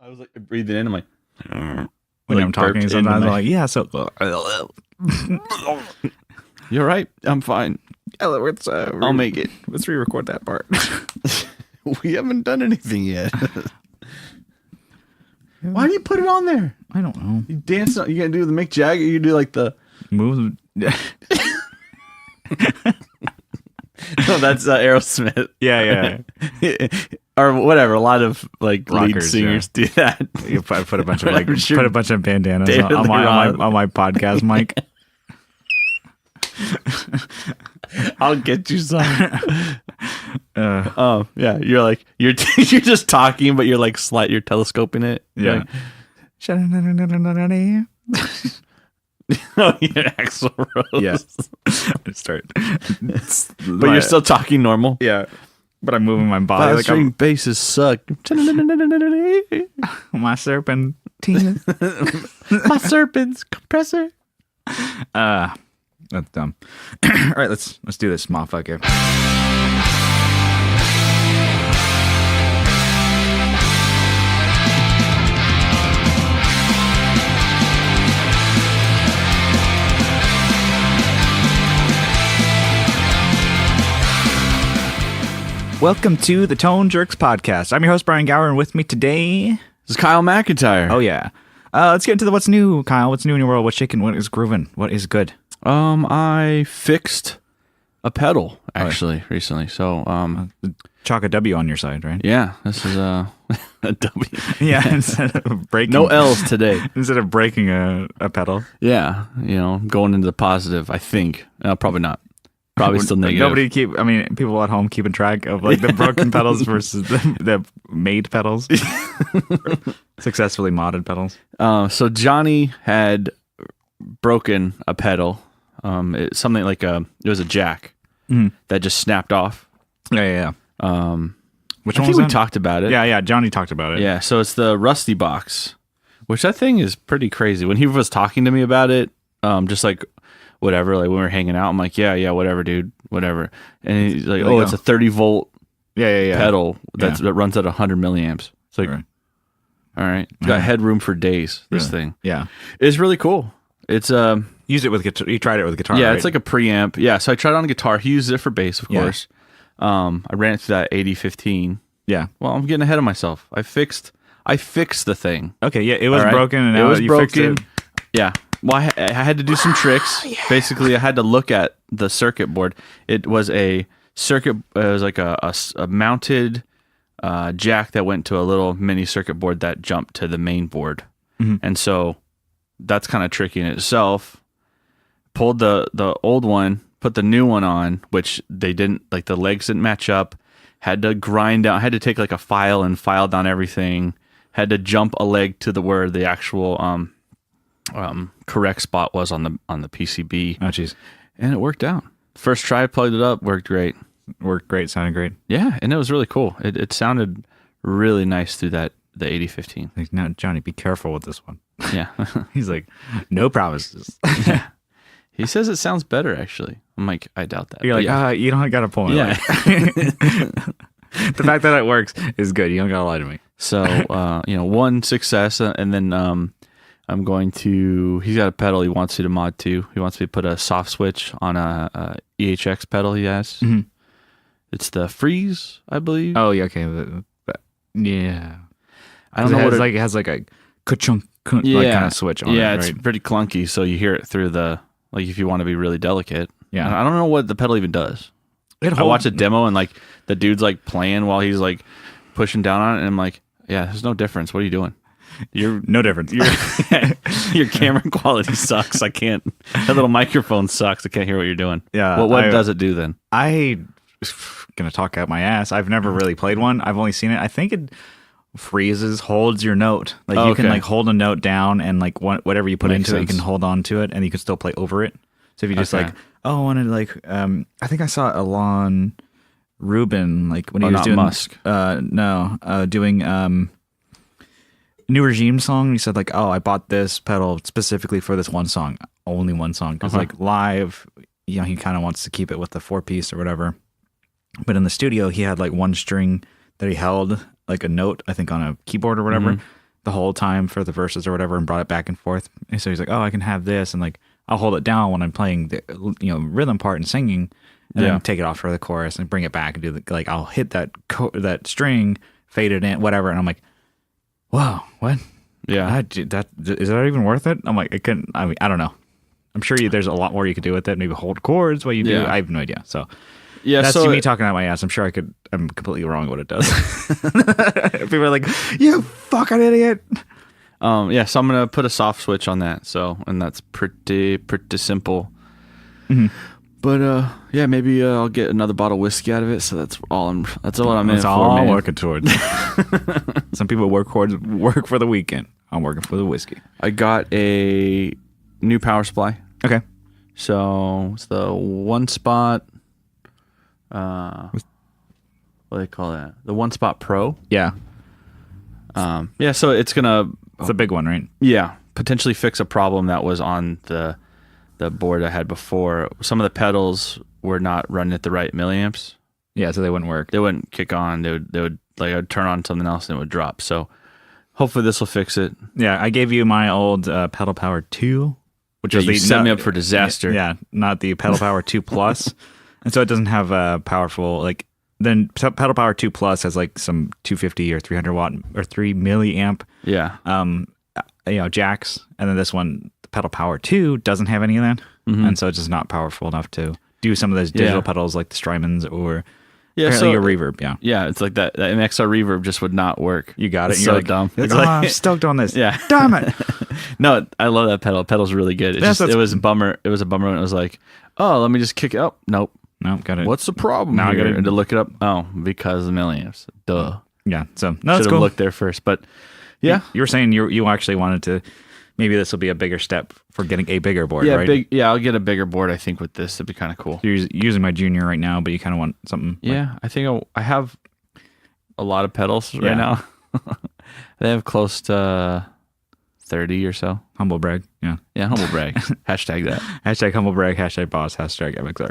I was like breathing in. I'm like, when I'm talking, sometimes I'm like, yeah. So you're right. I'm fine. I'll make it. Let's re-record that part. We haven't done anything yet. Why do you put it on there? I don't know. You dance. You gotta do the Mick Jagger. You do like the move. No, that's Aerosmith. Yeah. Or whatever. A lot of like Rockers, lead singers do that. You put a bunch of put a bunch of bandanas on my podcast mic. I'll get you some. Oh yeah, you're like you're just talking, but you're like you're telescoping it. Yeah. Oh, you're Axl Rose. Yeah. Start. But you're still talking normal. Yeah. But I'm moving my body. Like string basses suck. My serpentine. My serpent's compressor. That's dumb. All right, let's do this, motherfucker. Welcome to the Tone Jerks podcast. I'm your host, Brian Gower, and with me today is Kyle McIntyre. Oh, yeah. Let's get into what's new, Kyle. What's new in your world? What's shaking? What is grooving? What is good? I fixed a pedal, actually, recently. So, chalk a W on your side, right? Yeah, this is a W. Yeah, instead of breaking... No L's today. Instead of breaking a pedal. Yeah, going into the positive, I think. Probably not. Probably still negative. People at home keeping track of like the broken pedals versus the made pedals. Successfully modded pedals. So Johnny had broken a pedal. Something like it was a jack that just snapped off. Yeah. Which I think we talked about it. Yeah. Johnny talked about it. Yeah. So it's the Rusty box, which that thing is pretty crazy. When he was talking to me about it, just like whatever, like when we were hanging out, I'm like, yeah, whatever, dude, whatever. And he's like, it's a 30 volt pedal that runs at 100 milliamps. It's like, all right, it's got headroom for days. This thing, it's really cool. It's used it with guitar. You tried it with guitar. Yeah, right? It's like a preamp. Yeah, so I tried it on guitar. He used it for bass, of course. I ran it through that 8015. Yeah. Well, I'm getting ahead of myself. I fixed the thing. Okay. Yeah, it was broken, and now it was broken. Fixed it. Yeah. Well, I had to do some tricks. Basically, I had to look at the circuit board. It was a circuit. It was like a mounted jack that went to a little mini circuit board that jumped to the main board, and so that's kind of tricky in itself. Pulled the old one, put the new one on, which they didn't like. The legs didn't match up. Had to grind down. Had to take like a file and file down everything. Had to jump a leg to where the actual correct spot was on the PCB. Oh, jeez. And it worked out. First try, plugged it up, worked great. Sounded great. Yeah, and it was really cool. It sounded really nice through the 8015. Like, now, Johnny, be careful with this one. Yeah. He's like, no promises. Yeah. He says it sounds better, actually. I'm like, I doubt that. You're like, you don't got a point. Yeah. The fact that it works is good. You don't got to lie to me. So, one success, and then I'm going to... He's got a pedal he wants you to mod to. He wants me to put a soft switch on a EHX pedal he has. Mm-hmm. It's the Freeze, I believe. Oh, yeah, okay. Yeah. I don't know what it has like a ka-chunk kind of switch on it. Yeah, it's pretty clunky, so you hear it through like if you want to be really delicate. Yeah. I don't know what the pedal even does. I watched a demo and like the dude's like playing while he's like pushing down on it, and I'm like, yeah, there's no difference. What are you doing? You're no difference. Your camera quality sucks. I can't. That little microphone sucks. I can't hear what you're doing. Yeah. What does it do then? I'm gonna talk out my ass. I've never really played one. I've only seen it. I think it holds your note. Like you can like hold a note down, and like whatever you put into it, you can hold on to it, and you can still play over it. So if you just like, I wanted like, I think I saw Alon Rubin like when he was doing Musk. Doing New Regime song. He said like, I bought this pedal specifically for this one song, only one song, because like live, he kind of wants to keep it with the 4-piece or whatever. But in the studio, he had like one string that he held like a note, I think on a keyboard or whatever, the whole time for the verses or whatever and brought it back and forth. And so he's like, oh, I can have this. And like, I'll hold it down when I'm playing the, rhythm part and singing, and then take it off for the chorus and bring it back and do like, I'll hit that string, fade it in, whatever. And I'm like, whoa, what? Yeah. Is that even worth it? I'm like, I don't know. I'm sure there's a lot more you could do with it. Maybe hold chords while you do. I have no idea. So that's me talking out my ass. I'm sure I'm completely wrong what it does. People are like, you fucking idiot. So I'm gonna put a soft switch on that. So, and that's pretty simple. Mm-hmm. But maybe I'll get another bottle of whiskey out of it. So that's all I'm in for. That's all I'm working towards. Some people work for the weekend. I'm working for the whiskey. I got a new power supply. Okay. So it's the one spot. What do they call that? The One Spot Pro. Yeah. So it's a big one, right? Yeah, potentially fix a problem that was on the board I had before. Some of the pedals were not running at the right milliamps. Yeah, so they wouldn't work. They wouldn't kick on. They would like I'd turn on something else and it would drop. So hopefully this will fix it. Yeah, I gave you my old Pedal Power 2, which was you set me up for disaster. Yeah, not the Pedal Power 2 Plus. And so it doesn't have a powerful, like, then Pedal Power 2 Plus has like some 250 or 300 watt or 3 milliamp jacks. And then this one, the Pedal Power 2, doesn't have any of that. Mm-hmm. And so it's just not powerful enough to do some of those digital pedals like the Strymons or apparently your reverb. Yeah. Yeah, it's like that MXR reverb just would not work. You got it. It's so like, dumb. It's like, I'm stoked on this. Yeah. Damn it. No, I love that pedal. Pedal's really good. It was a bummer. It was a bummer when it was like, oh, let me just kick it up. Nope. Got it. What's the problem? Now here? I got to look it up. Oh, because of milliamps. Duh. Yeah. So should have looked there first. But yeah, you were saying you actually wanted to. Maybe this will be a bigger step for getting a bigger board, right? I'll get a bigger board. I think with this, it'd be kind of cool. You're using my Junior right now, but you kind of want something. Yeah, I think I have a lot of pedals right now. They have close to 30 or so. Humble brag. Yeah. Yeah, humble brag. Hashtag that. Hashtag humble brag. Hashtag boss. Hashtag MXR.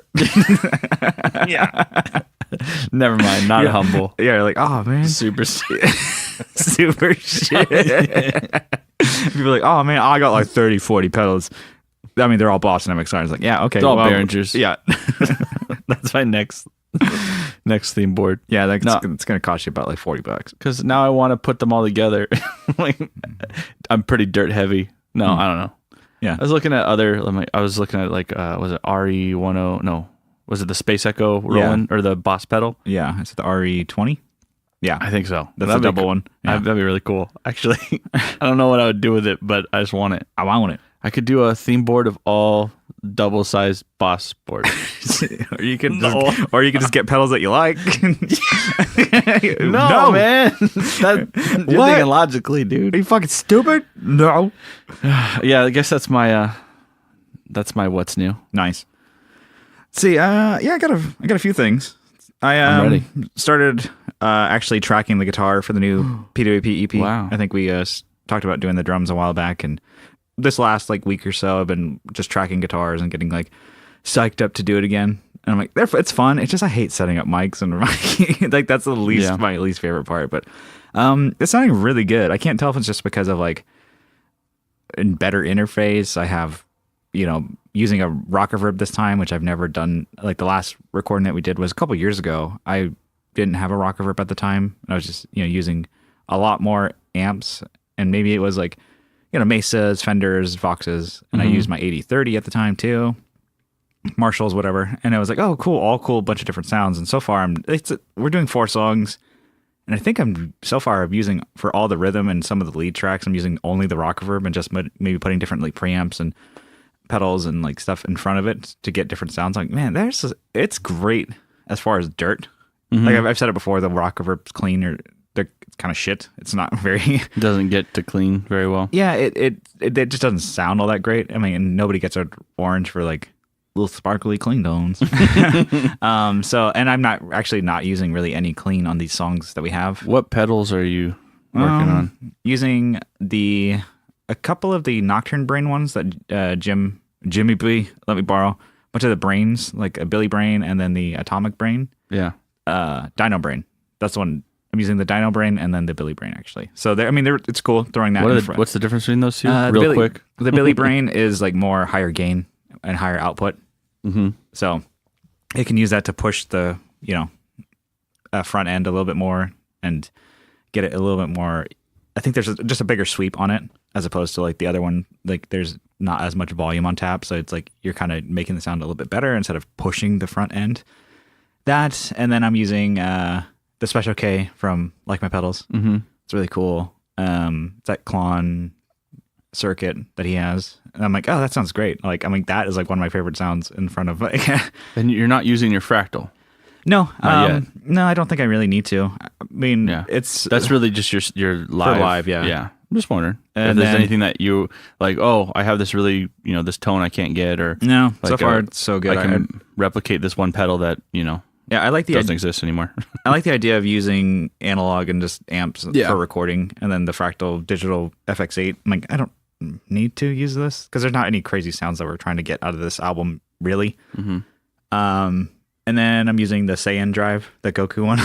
Yeah. Never mind. Not humble. Yeah, you're like, oh, man. Super Super shit. People are like, oh, man, I got like 30, 40 pedals. I mean, they're all Boss and MXR. It's like, yeah, okay. They're all Behringers. Yeah. That's my next theme board. Yeah, it's going to cost you about like $40. Because now I want to put them all together. Like, I'm pretty dirt heavy. No, I don't know. Yeah. I was looking at like, was it RE10? No. Was it the Space Echo Roland or the Boss pedal? Yeah. Is it the RE20? Yeah. I think so. That's a double one. Yeah. That'd be really cool. Actually, I don't know what I would do with it, but I just want it. I want it. I could do a theme board of all double-sized Boss boards. or you could just get pedals that you like. No, man. You're thinking logically, dude. Are you fucking stupid? No. Yeah, I guess that's my what's new. Nice. See, I got a few things. I'm ready. Started actually tracking the guitar for the new PWP EP. Wow. I think we talked about doing the drums a while back, and this last like week or so, I've been just tracking guitars and getting like psyched up to do it again. And I'm like, it's fun. It's just I hate setting up mics and like that's my least favorite part. But it's sounding really good. I can't tell if it's just because of like a better interface. I have using a rock reverb this time, which I've never done. Like the last recording that we did was a couple years ago. I didn't have a rock reverb at the time. I was just using a lot more amps, and maybe it was like Mesas, Fenders, Voxes, and I used my 8030 at the time too, Marshalls, whatever. And I was like, oh, cool, all cool, bunch of different sounds. And so far, we're doing 4 songs, and I think I'm using for all the rhythm and some of the lead tracks, I'm using only the rock reverb and just maybe putting different like preamps and pedals and like stuff in front of it to get different sounds. Like, man, it's great as far as dirt. Like I've said it before, the rock reverb's clean or they're kind of shit. It's not very doesn't get to clean very well. Yeah, it just doesn't sound all that great. I mean, nobody gets an orange for like little sparkly clean tones. So, and I'm not using really any clean on these songs that we have. What pedals are you working on? Using a couple of the Nocturne Brain ones that Jimmy B let me borrow. A bunch of the brains, like a Billy Brain and then the Atomic Brain. Yeah. Dino Brain. That's the one I'm using the Dino Brain and then the Billy Brain actually. So it's cool throwing that. What's the difference between those two? Quick. The Billy Brain is like more higher gain and higher output. Mm-hmm. So it can use that to push the front end a little bit more and get it a little bit more. I think there's just a bigger sweep on it as opposed to like the other one. Like there's not as much volume on tap, so it's like you're kind of making the sound a little bit better instead of pushing the front end. That, and then I'm using the Special K from Like My Pedals. Mm-hmm. It's really cool. It's that Klon circuit that he has, and I'm like, oh, that sounds great. Like, I mean, that is like one of my favorite sounds in front of. Like, and you're not using your fractal. No, no, I don't think I really need to. I mean, that's really just your live. For live, yeah. Yeah. I'm just wondering if there's anything that you like. Oh, I have this really, this tone I can't get, or no. Like so far, it's so good. I can replicate this one pedal that Yeah, I like the doesn't exist anymore. I like the idea of using analog and just amps for recording, and then the fractal digital FX8. I'm like, I don't need to use this because there's not any crazy sounds that we're trying to get out of this album, really. Mm-hmm. And then I'm using the Saiyan drive, the Goku one.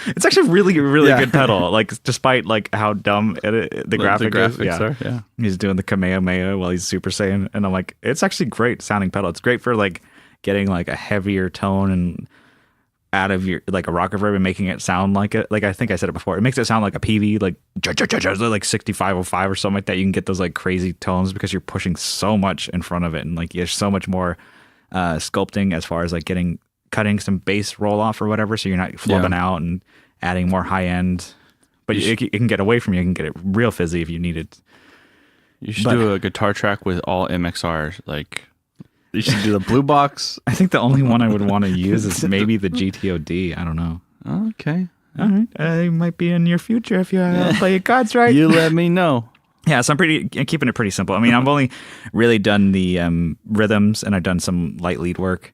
It's actually really, really good pedal. Like, despite like how dumb the graphics are. Yeah, he's doing the Kamehameha while he's Super Saiyan, and I'm like, it's actually great sounding pedal. It's great for like getting like a heavier tone and out of your like a rock reverb and making it sound like it. Like I think I said it before. It makes it sound like a PV, like 6505 or something like that. You can get those like crazy tones because you're pushing so much in front of it, and like there's so much more sculpting as far as like cutting some bass roll off or whatever, so you're not flubbing out and adding more high end. But it can get away from you. You can get it real fizzy if you need it. You should do a guitar track with all MXRs. Like, you should do the blue box. I think the only one I would want to use is maybe the GTOD. I don't know. Okay. All right. It might be in your future if you play your cards right. You let me know. Yeah, so I'm keeping it pretty simple. I mean, I've only really done the rhythms, and I've done some light lead work.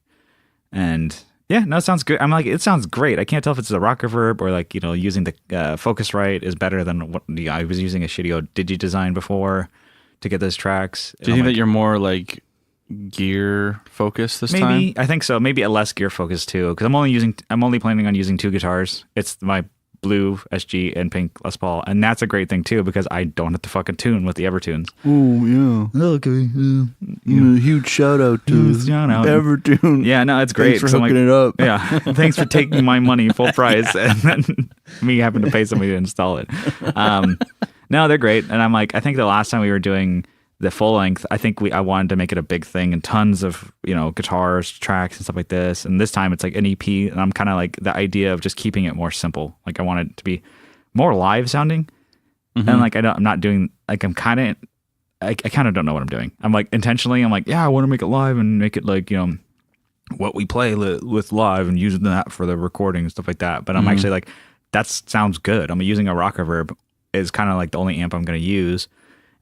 And yeah, no, it sounds good. I'm like, it sounds great. I can't tell if it's the rock reverb or like, using the Focusrite is better than what I was using a shitty old Digi Design before to get those tracks. Do you think that you're more like gear focused this time? Maybe, I think so. Maybe a less gear focus too, because I'm only planning on using 2 guitars. It's my blue SG and pink Les Paul, and that's a great thing too because I don't have to fucking tune with the Evertunes. Oh yeah, okay. Huge shout out to Evertune. Yeah, no, it's great. Thanks for hooking it up. Yeah, thanks for taking my money full price and then me having to pay somebody to install it. No, they're great, and I'm like, I think the last time we were doing the full length, I think I wanted to make it a big thing and tons of guitars, tracks, and stuff like this. And this time it's like an EP, and I'm kind of like the idea of just keeping it more simple. Like I want it to be more live sounding, and like I'm not doing like I kind of don't know what I'm doing. I'm like intentionally, I'm like, yeah, I want to make it live and make it like what we play with live and using that for the recording and stuff like that. But I'm actually like, that sounds good. I'm using a rock reverb is kind of like the only amp I'm going to use.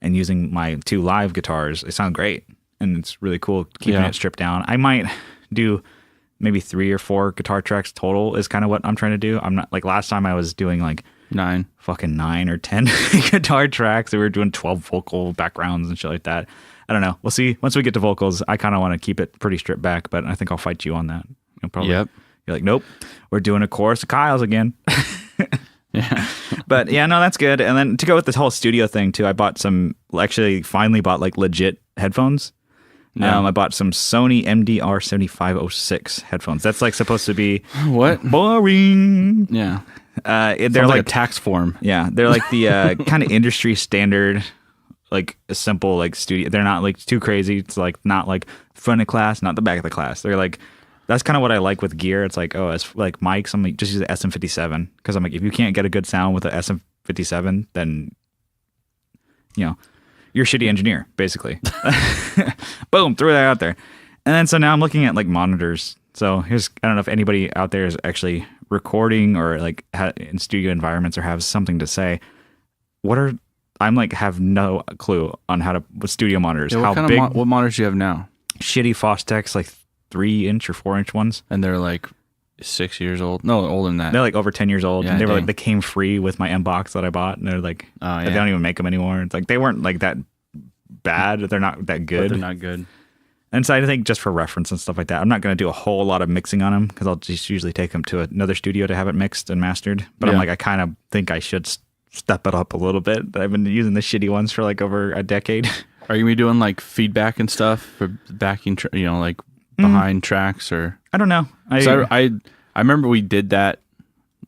And using my 2 live guitars, they sound great, and it's really cool keeping it stripped down. I might do maybe 3 or 4 guitar tracks total is kind of what I'm trying to do. I'm not like last time I was doing like 9 or 10 guitar tracks. We were doing 12 vocal backgrounds and shit like that. I don't know. We'll see. Once we get to vocals, I kind of want to keep it pretty stripped back, but I think I'll fight you on that. Probably. Yep. You're like, nope, we're doing a chorus of Kyle's again. Yeah. But yeah, no, that's good. And then to go with this whole studio thing too, I finally bought like legit headphones. Yeah. I bought some Sony MDR 7506 headphones. That's like supposed to be what? Boring. Yeah. They're like a tax form. Yeah. They're like the kind of industry standard, like a simple like studio. They're not like too crazy. It's like not like front of class, not the back of the class. They're like, that's kind of what I like with gear. It's like, it's like mics. I'm like, just use the SM57 because I'm like, if you can't get a good sound with the SM57, then you're a shitty engineer, basically. Boom, threw that out there. And then so now I'm looking at like monitors. So I don't know if anybody out there is actually recording or like in studio environments or have something to say. I'm like have no clue on how to with studio monitors. Yeah, what monitors do you have now? Shitty Fostex, like 3-inch or 4-inch ones, and they're like 6 years old. No, older than that. They're like over 10 years old. Yeah, and they were like, they came free with my M box that I bought, and they're like, they don't even make them anymore. It's like they weren't like that bad. They're not that good. But they're not good. And so I think just for reference and stuff like that, I'm not going to do a whole lot of mixing on them because I'll just usually take them to another studio to have it mixed and mastered. But I'm like, I kind of think I should step it up a little bit. I've been using the shitty ones for like over a decade. Are you gonna be doing like feedback and stuff for backing, like behind tracks or? I don't know. I remember we did that.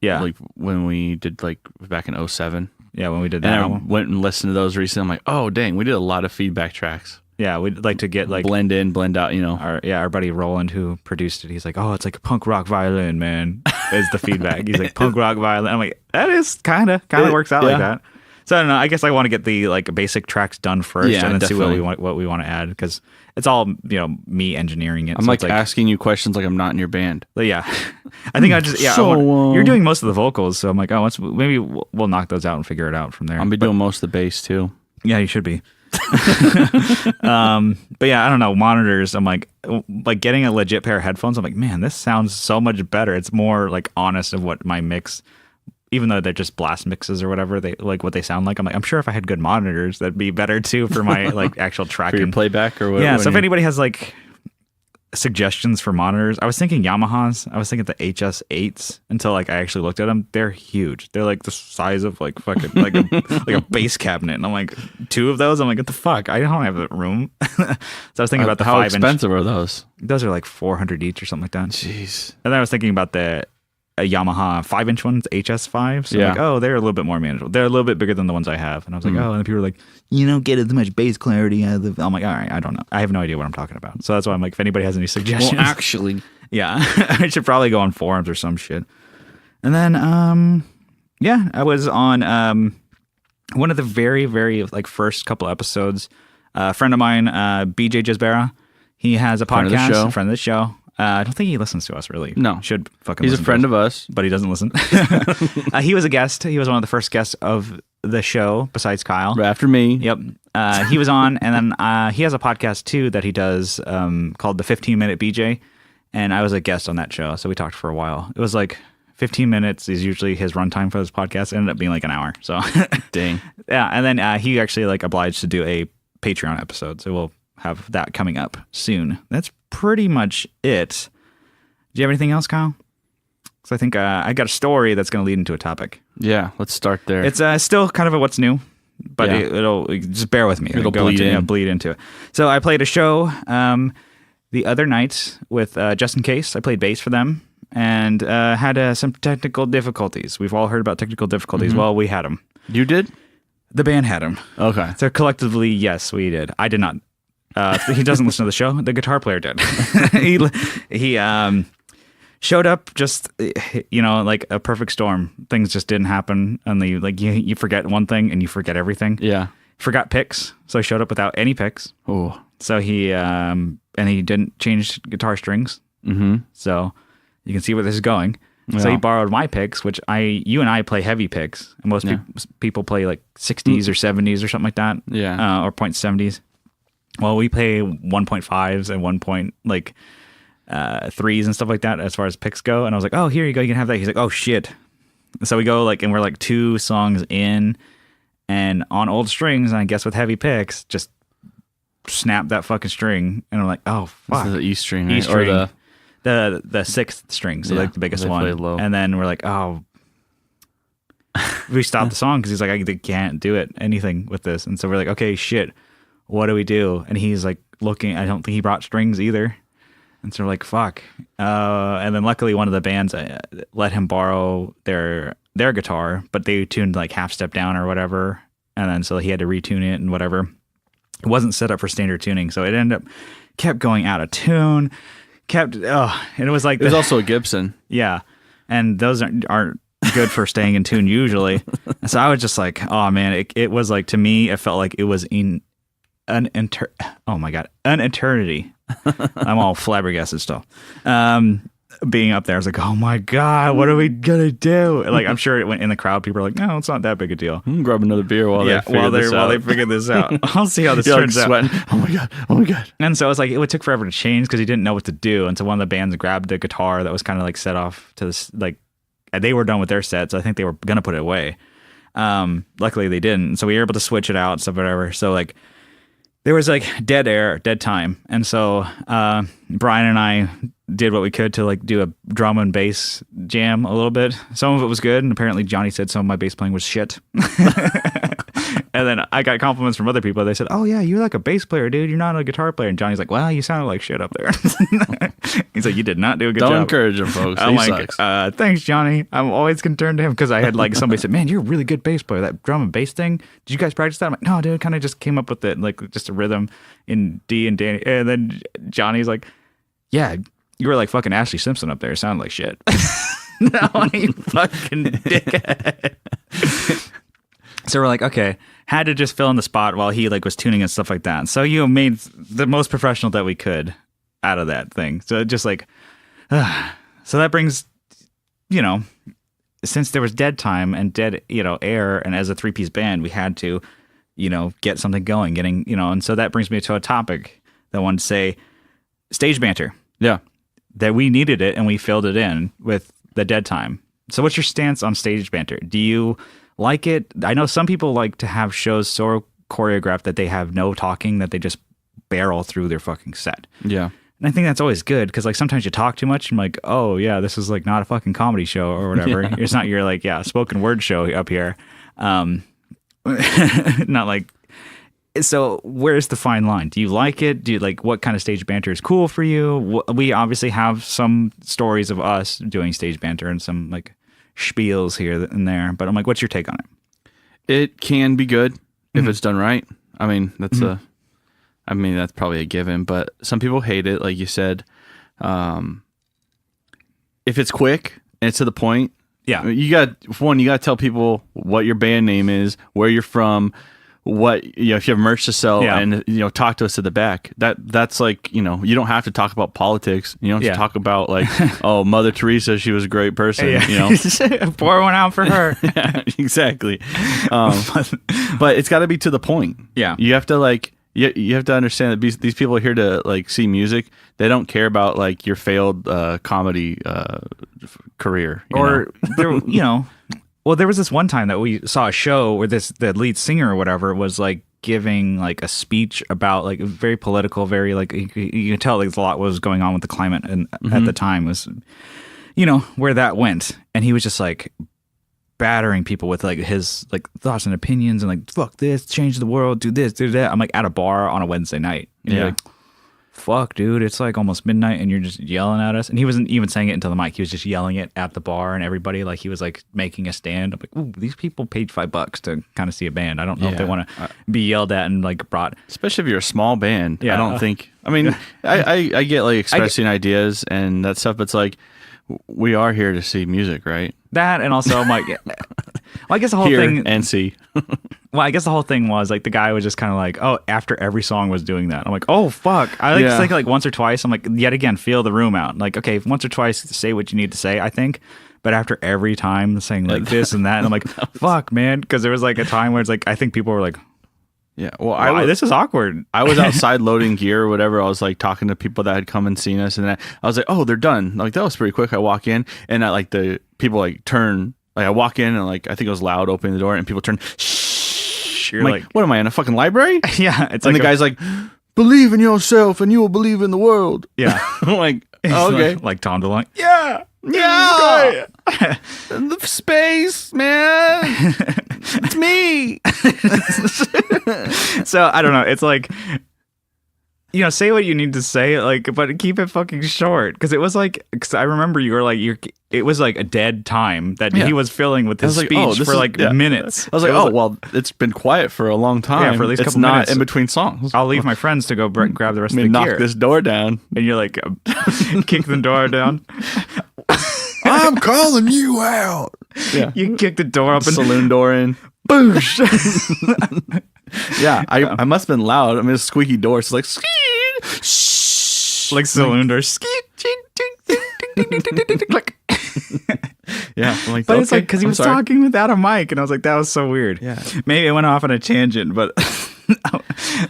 Yeah. Like when we did like back in 2007. Yeah, when we did that. And I went and listened to those recently. I'm like, oh dang, we did a lot of feedback tracks. Yeah, we'd like to get like blend in, blend out, Our buddy Roland who produced it, he's like, oh, it's like a punk rock violin, man. Is the feedback. He's like, punk rock violin. I'm like, that is kind of works out like that. So I don't know. I guess I want to get the like basic tracks done first, and then definitely see what we want to add, because it's all me engineering it. I'm like asking you questions like I'm not in your band. But yeah, I think you're doing most of the vocals, so I'm like, oh, maybe we'll knock those out and figure it out from there. I'll be doing most of the bass too. Yeah, you should be. But yeah, I don't know, monitors. I'm like getting a legit pair of headphones. I'm like, man, this sounds so much better. It's more like honest of what my mix, even though they're just blast mixes or whatever, they like what they sound like. I'm like, I'm sure if I had good monitors, that'd be better too for my like actual tracking, for your playback or whatever. Yeah. So if anybody has like suggestions for monitors, I was thinking Yamahas. I was thinking the HS8s until like I actually looked at them. They're huge. They're like the size of like fucking like a bass cabinet. And I'm like, 2 of those. I'm like, what the fuck? I don't have the room. So I was thinking about the 5-inch. How expensive are those? Those are like $400 each or something like that. Jeez. And then I was thinking about a Yamaha 5-inch ones, HS5. So I'm like, oh, they're a little bit more manageable. They're a little bit bigger than the ones I have. And I was like, oh, and people were like, you don't get as much bass clarity out of the. I'm like, all right, I don't know. I have no idea what I'm talking about. So that's why I'm like, if anybody has any suggestions. Well, actually. Yeah. I should probably go on forums or some shit. And then, I was on one of the very, very like first couple episodes. A friend of mine, BJ Gisbera, he has a podcast, friend of the show. I don't think he listens to us, really. No. Should fucking He's listen a friend of us. But he doesn't listen. He was a guest. He was one of the first guests of the show, besides Kyle. Right after me. Yep. He was on, and then he has a podcast, too, that he does called the 15-Minute BJ, and I was a guest on that show, so we talked for a while. It was like 15 minutes is usually his runtime for this podcast. It ended up being like an hour, so. Dang. Yeah, and then he actually like obliged to do a Patreon episode, so we'll have that coming up soon. That's pretty much it. Do you have anything else, Kyle? Because I think I got a story that's going to lead into a topic. Yeah, let's start there. It's still kind of a what's new, but it'll just bear with me. It'll bleed into it. So I played a show the other night with Just In Case. I played bass for them and had some technical difficulties. We've all heard about technical difficulties. Mm-hmm. Well, we had them. You did? The band had them. Okay. So collectively, yes, we did. I did not. He doesn't listen to the show. The guitar player did. He showed up just, like a perfect storm. Things just didn't happen. And you forget one thing and you forget everything. Yeah. Forgot picks. So he showed up without any picks. Oh. So he didn't change guitar strings. Mm-hmm. So you can see where this is going. Yeah. So he borrowed my picks, which you and I play heavy picks. And most people play like 60s or 70s or something like that. Yeah. Or .70s. Well, we play 1.5s and 3s and stuff like that as far as picks go. And I was like, oh, here you go. You can have that. He's like, oh, shit. So we go and we're 2 songs in and on old strings. And I guess with heavy picks, just snap that fucking string. And I'm like, oh, fuck. This is the E string, right? E string. Or the 6th string. So the biggest one. Low. And then we're like, oh. We stopped the song because he's like, I can't do anything with this. And so we're like, okay, shit. What do we do? And he's like looking. I don't think he brought strings either. And so we're like, fuck. And then luckily one of the bands let him borrow their guitar, but they tuned like half step down or whatever. And then so he had to retune it and whatever. It wasn't set up for standard tuning. So it kept going out of tune. And it was like... It was also a Gibson. Yeah. And those aren't good for staying in tune usually. And so I was just like, oh man, it was like, to me, it felt like it was in an eternity. I'm all flabbergasted still. Being up there, I was like, oh my God, what are we gonna do? Like, I'm sure it went in the crowd. People are like, no, it's not that big a deal. Grab another beer while they figure this out. I'll see how this turns out. Sweating. Oh my God. And so it's like, it took forever to change because he didn't know what to do. And so one of the bands grabbed the guitar that was kind of like set off to this, like, they were done with their set, so I think they were gonna put it away. Luckily they didn't. So we were able to switch it out, stuff, whatever. So like, there was like dead time. And so Brian and I did what we could to like do a drum and bass jam a little bit. Some of it was good, and apparently Johnny said some of my bass playing was shit. And then I got compliments from other people. They said, "Oh yeah, you're like a bass player, dude. You're not a guitar player." And Johnny's like, "Well, you sounded like shit up there." He's like, "You did not do a good job." Don't encourage him, folks. I'm like, "Thanks, Johnny." I'm always concerned to him because I had like somebody said, "Man, you're a really good bass player. That drum and bass thing. Did you guys practice that?" I'm like, "No, dude. Kind of just came up with it, like just a rhythm in D and Danny." And then Johnny's like, "Yeah, you were like fucking Ashley Simpson up there. It sounded like shit." No, you fucking dickhead. So we're like, okay, had to just fill in the spot while he like was tuning and stuff like that. So you made the most professional that we could out of that thing. So just like, so that brings, since there was dead time and dead, air, and as a 3-piece band, we had to, get something going, and so that brings me to a topic that I wanted to say, stage banter. Yeah. That we needed it and we filled it in with the dead time. So what's your stance on stage banter? Do you like it? I know some people like to have shows so choreographed that they have no talking, that they just barrel through their fucking set. Yeah. And I think that's always good because like sometimes you talk too much and like, oh yeah, this is like not a fucking comedy show or whatever. Yeah. It's not your like, spoken word show up here. Not like, so where's the fine line? Do you like it? Do you like, what kind of stage banter is cool for you? We obviously have some stories of us doing stage banter and some like spiels here and there, but I'm like, what's your take on it? It can be good if it's done right. I mean, that's that's probably a given, but some people hate it, like you said. If it's quick and it's to the point, you got to tell people what your band name is, where you're from, what, if you have merch to sell, and talk to us at the back. That's like, you don't have to talk about politics. You don't have to talk about like, oh, Mother Teresa, she was a great person. Pour one out for her. Yeah, exactly. But it's got to be to the point. Yeah, you have to like, you have to understand that these people are here to like see music. They don't care about like your failed comedy career, or Well, there was this one time that we saw a show where the lead singer or whatever was like giving like a speech about like very political, very like you can tell like a lot was going on with the climate, and at the time was, where that went, and he was just like battering people with like his like thoughts and opinions and like, fuck this, change the world, do this, do that. I'm like at a bar on a Wednesday night, and you're like, fuck, dude, it's like almost midnight and you're just yelling at us. And he wasn't even saying it into the mic. He was just yelling it at the bar and everybody, like he was like making a stand. I'm like, ooh, these people paid $5 to kind of see a band. I don't know if they want to be yelled at and like brought. Especially if you're a small band. Yeah. I don't think, I mean, I get like expressing ideas and that stuff, but it's like, we are here to see music, right? That, and also I'm like, well, I guess the whole here thing. And see. Well, I guess the whole thing was like the guy was just kind of like, oh, after every song was doing that. I'm like, oh fuck. I like to think like once or twice. I'm like, yet again, feel the room out. Like, okay, once or twice, say what you need to say, I think. But after every time saying like this and that, and I'm like, fuck, man, because there was like a time where it's like I think people were like, yeah, well, this is awkward. I was outside loading gear or whatever. I was like talking to people that had come and seen us, and I was like, oh, they're done. Like that was pretty quick. I walk in, and I like the people like turn. Like I walk in, and like I think it was loud opening the door, and people turn. Shh. You're like, what am I in a fucking library? Yeah, it's and the guy's like, believe in yourself, and you will believe in the world. Yeah, I'm like, oh, okay, like Tom DeLonge. Yeah. The space, man. It's me. So I don't know. It's like, say what you need to say, like, but keep it fucking short. Because it was like, because I remember you were like, it was like a dead time that he was filling with his speech for like minutes. I was like, well, it's been quiet for a long time. Yeah, for at least a couple minutes. It's not in between songs. I'll leave my friends to go grab the rest of the knock gear. This door down. And you're like, kick the door down. I'm calling you out. Yeah. You kick the door open. Saloon door in. Boosh. Yeah, I must have been loud. I mean, it's a squeaky door. So it's like, shh. Like saloon door. Yeah. I'm like, but it's like, because he was talking without a mic, and I was like, that was so weird. Yeah. Maybe it went off on a tangent, but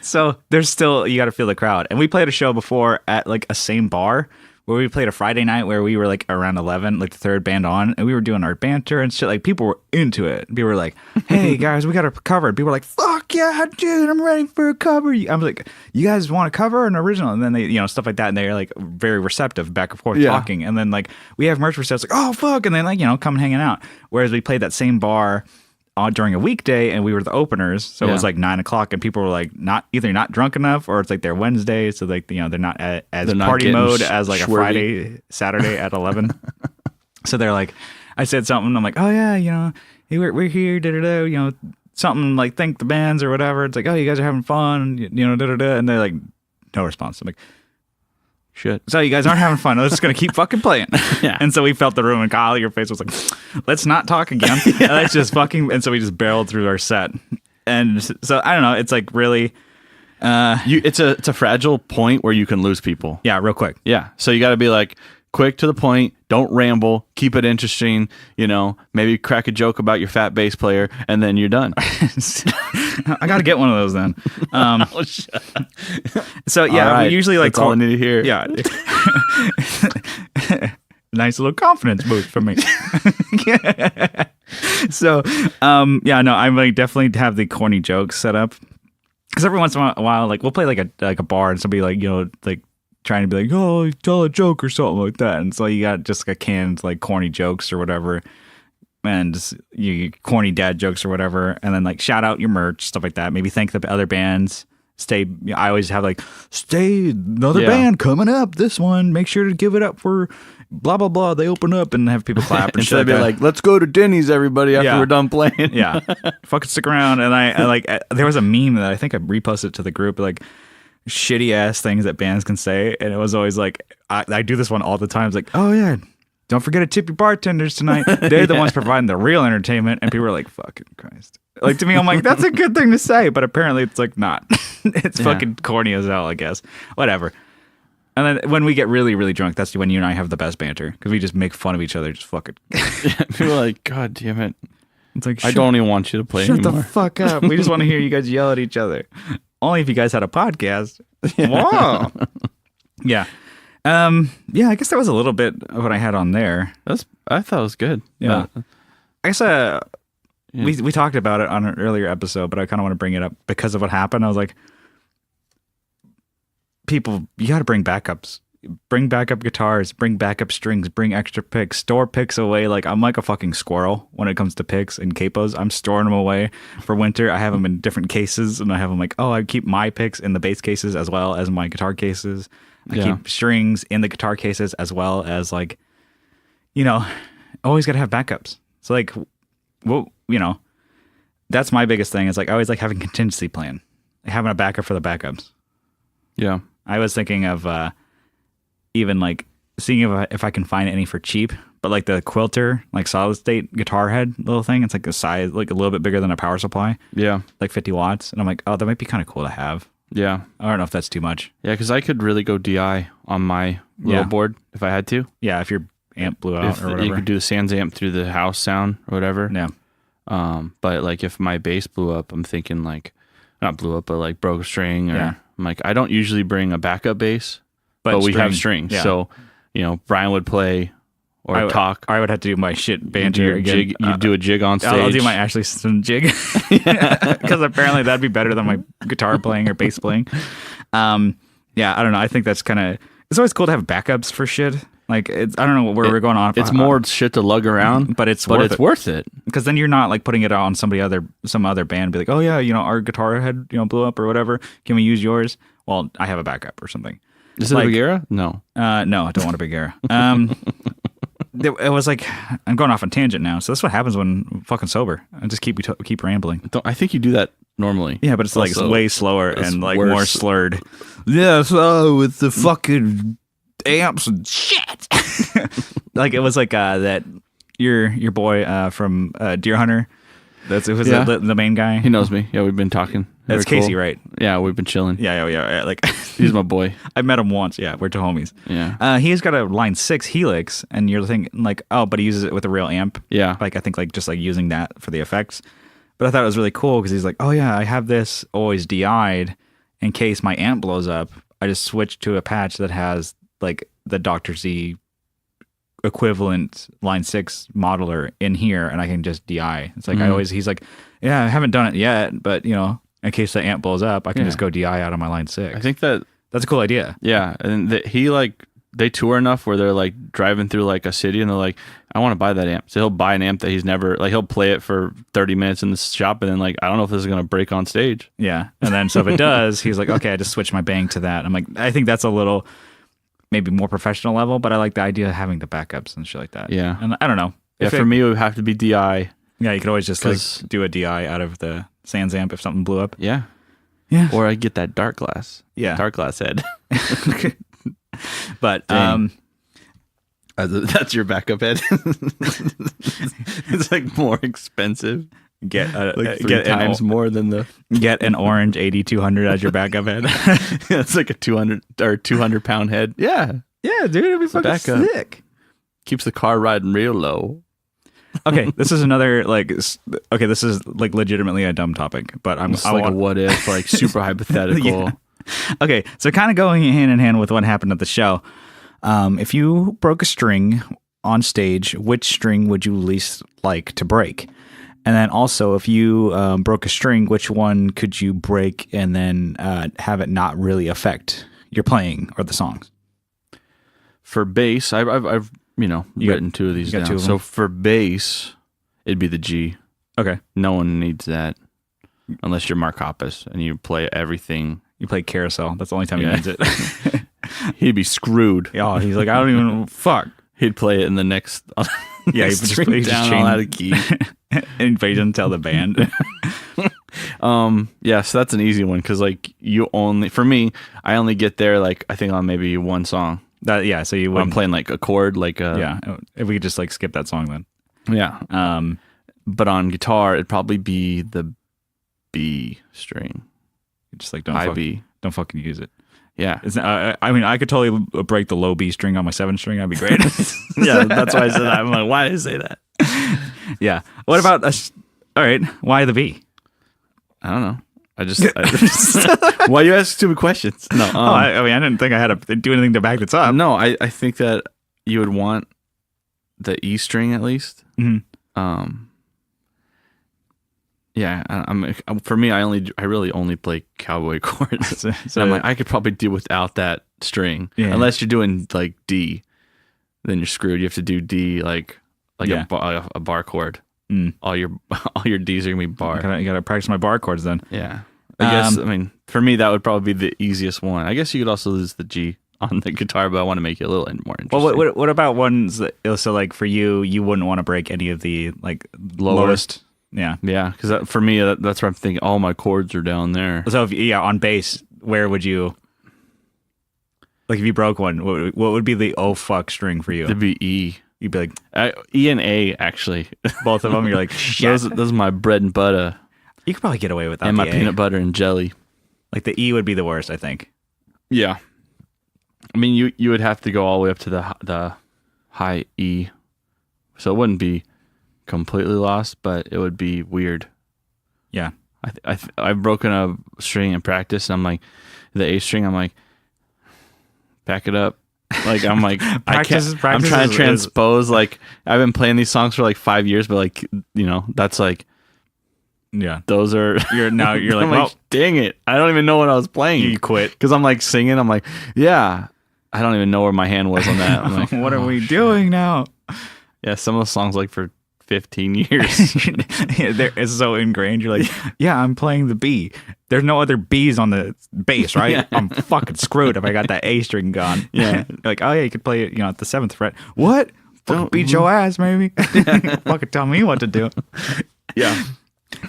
so there's still, you got to feel the crowd. And we played a show before at like a same bar where we played a Friday night where we were like around 11, like the third band on, and we were doing our banter and shit. Like people were into it. People were like, hey guys, we got it covered. People were like, fuck fuck yeah, dude, I'm ready for a cover. I'm like, you guys want a cover or an original? And then they, stuff like that. And they're like very receptive, back and forth talking. And then like we have merch for sale. It's like, oh fuck. And then like, come hanging out. Whereas we played that same bar during a weekday and we were the openers. So it was like 9:00 and people were like either not drunk enough or it's like their Wednesday. So like, they're not as party mode as like a Friday, Saturday at 11. So they're like, I said something. I'm like, oh yeah, hey, we're here, something like thank the bands or whatever. It's like, oh, you guys are having fun, and they're like, no response. I'm like, shit. So you guys aren't having fun. I'm just gonna keep fucking playing. Yeah. And so we felt the room, and Kyle, your face was like, let's not talk again. Let's just fucking. And so we just barreled through our set. And so I don't know. It's like really. It's a fragile point where you can lose people. Yeah, real quick. Yeah. So you got to be like quick to the point. Don't ramble. Keep it interesting. Maybe crack a joke about your fat bass player, and then you're done. I got to get one of those then. So yeah, right. We usually like that's all I need to hear. Yeah. Nice little confidence boost for me. So, I like definitely have the corny jokes set up. Because every once in a while, like we'll play like a bar and somebody like like trying to be like, oh, tell a joke or something like that, and so you got just like canned like corny jokes or whatever, and just you corny dad jokes or whatever, and then like shout out your merch, stuff like that. Maybe thank the other bands. I always have like another band coming up. This one, make sure to give it up for blah blah blah. They open up and have people clap and shit. Instead of like, let's go to Denny's, everybody, after we're done playing. Yeah, fucking stick around. And I like there was a meme that I think I reposted to the group like shitty ass things that bands can say, and it was always like I do this one all the time. It's like, oh yeah, don't forget to tip your bartenders tonight. They're the ones providing the real entertainment. And people are like, fucking Christ. Like to me, I'm like, that's a good thing to say, but apparently it's like not. It's fucking corny as hell, I guess. Whatever. And then when we get really, really drunk, that's when you and I have the best banter because we just make fun of each other. Just fucking. People are like, God damn it. It's like, I don't even want you to play anymore. Shut the fuck up. We just want to hear you guys yell at each other. Only if you guys had a podcast. Wow. Yeah. I guess that was a little bit of what I had on there. I thought it was good. Yeah. I guess we talked about it on an earlier episode, but I kind of want to bring it up because of what happened. I was like, people, you got to bring backups. Bring backup guitars, bring backup strings, bring extra picks, store picks away. Like I'm like a fucking squirrel when it comes to picks and capos. I'm storing them away for winter. I have them in different cases, and I have them like, I keep my picks in the bass cases as well as my guitar cases. I keep strings in the guitar cases as well as like, always got to have backups. So like, that's my biggest thing. Is like I always like having contingency plan, like having a backup for the backups. Yeah, I was thinking of even like seeing if I can find any for cheap, but like the Quilter, like solid state guitar head little thing. It's like a size, like a little bit bigger than a power supply. Yeah, like 50 watts, and I'm like, that might be kind of cool to have. Yeah, I don't know if that's too much. Yeah, because I could really go DI on my little board if I had to. Yeah, if your amp blew out or whatever, you could do the Sans amp through the house sound or whatever. Yeah. But like if my bass blew up, I'm thinking like not blew up, but like broke a string, or I'm like I don't usually bring a backup bass, but we have strings. Yeah. So Brian would play or talk. I would have to do my shit banter again. You do a jig on stage. I'll do my Ashley Simpson jig because apparently that'd be better than my guitar playing or bass playing. I don't know. I think that's kind of. It's always cool to have backups for shit. Like I don't know where we're going on. It's more shit to lug around, but it's worth it because then you're not like putting it out on some other band. And be like, oh yeah, our guitar head blew up or whatever. Can we use yours? Well, I have a backup or something. Is it a Bagheera? No. No, I don't want a Bagheera. It was like I'm going off on tangent now. So that's what happens when I'm fucking sober. I just keep rambling. I think you do that normally. Yeah, but it's like way slower and like worse. More slurred. Yeah, so with the fucking amps and shit. Like it was like that your boy from Deer Hunter. It was the main guy. He knows me. Yeah, we've been talking. That's Casey, right? Yeah, we've been chilling. Yeah. Like he's my boy. I met him once. Yeah, we're two homies. Yeah. He's got a Line 6 Helix, and you're thinking like, but he uses it with a real amp. Yeah. Like I think like just like using that for the effects. But I thought it was really cool because he's like, oh yeah, I have this always DI'd in case my amp blows up. I just switched to a patch that has like the Dr. Z equivalent Line 6 modeler in here, and I can just DI. It's like he's like, yeah, I haven't done it yet, but in case the amp blows up, I can just go DI out of my line 6. I think that's a cool idea. Yeah, and he like they tour enough where they're like driving through like a city and they're like, I want to buy that amp. So he'll buy an amp that he's never like. He'll play it for 30 minutes in the shop and then like, I don't know if this is gonna break on stage. Yeah, and then so if it does, he's like, okay, I just switch my bang to that. I'm like, I think that's a little maybe more professional level, but I like the idea of having the backups and shit like that. Yeah, and I don't know. Yeah, for me it would have to be DI. Yeah, you could always just like do a DI out of the Sans amp if something blew up. Yeah. Yeah. Or I get that dark glass. Yeah. Dark glass head. But that's your backup head. It's like more expensive. Get like 3 times more than get an orange 8200 as your backup head. Yeah, it's like a 200-pound head. Yeah. Yeah, dude, it'd be fucking backup. sick. Keeps the car riding real low. Okay, this is another this is like legitimately a dumb topic, but I want a what if, like super hypothetical. Yeah. Okay, so kind of going hand in hand with what happened at the show. If you broke a string on stage, which string would you least like to break? And then also, if you broke a string, which one could you break and then have it not really affect your playing or the songs? For bass, I've written 2 of these down. 2 of them? So for bass, it'd be the G. Okay. No one needs that unless you're Mark Hoppus and you play everything. You play Carousel. That's the only time he needs it. He'd be screwed. Yeah, he's like, I don't even fuck. He'd play it in the next. Yeah, he's just down out of key. And he doesn't tell the band. Yeah, so that's an easy one because like for me, I only get there like I think on maybe one song. So you would. I'm playing like a chord, like yeah. If we could just like skip that song then. Yeah. But on guitar, it'd probably be the B string. Just like don't fucking use it. Yeah. I mean, I could totally break the low B string on my 7 string. That'd be great. Yeah, that's why I said that. I'm like, why did I say that? Yeah. What about all right, why the B? I don't know. I just why you ask stupid questions? No. I mean, I didn't think I had to do anything to back this up. No, I think that you would want the E string at least. Mm-hmm. Yeah, for me, I really only play cowboy chords. So I'm like, I could probably do without that string, unless you're doing like D, then you're screwed. You have to do D like a bar chord. Mm. All your D's are gonna be bar. You gotta practice my bar chords then. Yeah, I guess. I mean, for me, that would probably be the easiest one. I guess you could also lose the G on the guitar, but I want to make it a little more interesting. Well, what about ones that so like for you wouldn't want to break any of the like lowest. Yeah, because for me, that's where I'm thinking. All my chords are down there. So on bass, where would you? Like if you broke one, what would be the oh fuck string for you? It'd be E. You'd be like E and A actually. Both of them. You're like shit. Those are my bread and butter. You could probably get away with that. And my peanut butter and jelly. Like the E would be the worst, I think. Yeah. I mean, you would have to go all the way up to the high E, so it wouldn't be completely lost, but it would be weird. Yeah. I've broken a string in practice, and I'm like, the A string, I'm like, back it up. Like, I'm like, I'm trying to transpose, like, I've been playing these songs for like 5 years, but like, that's like, yeah, those are, you're like, well, dang it. I don't even know what I was playing. You quit. Because I'm like singing, I'm like, yeah, I don't even know where my hand was on that. I'm like, what are we doing now? Yeah, some of the songs like for 15 years. It's so ingrained. You're like, yeah, I'm playing the B. There's no other B's on the bass, right? Yeah. I'm fucking screwed if I got that A string gone. Yeah. You're like, oh yeah, you could play it, at the 7th fret. What? Fucking beat your ass, maybe. Fucking tell me what to do. Yeah.